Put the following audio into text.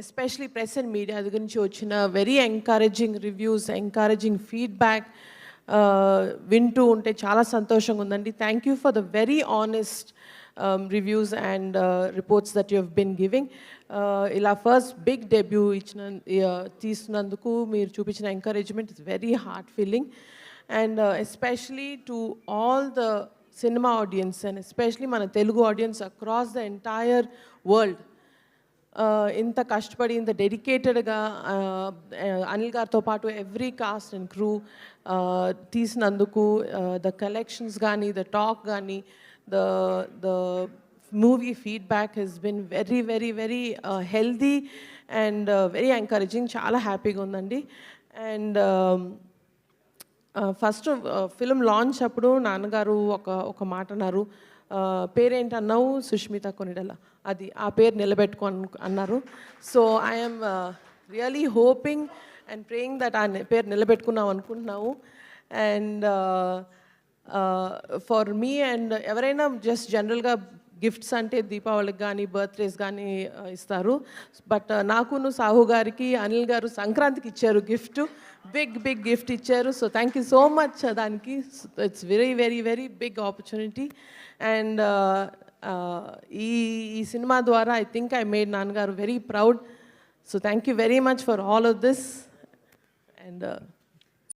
Especially press and media అది గురించి వచ్చిన very encouraging reviews, encouraging feedback వింటూ ఉంటే చాలా సంతోషంగా ఉందండి. Thank you for the very honest reviews and reports that you have been giving. ఇలా ఫస్ట్ బిగ్ డెబ్యూ తీసినందుకు మీరు చూపించిన encouragement is very heart feeling. And especially to all the cinema audience and especially మన Telugu audience across the entire world, ఇంత కష్టపడి ఇంత డెడికేటెడ్గా అనిల్ గారితో పాటు ఎవ్రీ కాస్ట్ అండ్ క్రూ తీసినందుకు, ద కలెక్షన్స్ కానీ, ద టాక్ కానీ, the movie feedback has been very very very healthy and very encouraging. చాలా హ్యాపీగా ఉందండి. అండ్ ఫస్ట్ ఫిలిం లాంచ్ అప్పుడు నాన్నగారు ఒక మాట అన్నారు, పేరేంటన్నావు, సుష్మిత కొనిడల, అది ఆ పేరు నిలబెట్టుకో అన్నారు. So I'm really hoping and praying that ఆ పేరు నిలబెట్టుకున్నాం అనుకుంటున్నాము. అండ్ ఫర్ మీ అండ్ ఎవరైనా జస్ట్ జనరల్గా గిఫ్ట్స్ అంటే దీపావళికి కానీ బర్త్డేస్ కానీ ఇస్తారు. బట్ నాకును సాహు గారికి అనిల్ గారు సంక్రాంతికి ఇచ్చారు గిఫ్ట్, బిగ్ గిఫ్ట్ ఇచ్చారు. So thank you so much దానికి. It's very very very big opportunity. And ఈ సినిమా ద్వారా ఐ థింక్ ఐ మేడ్ నాన్నగారు very proud. So thank you very much for all of this. And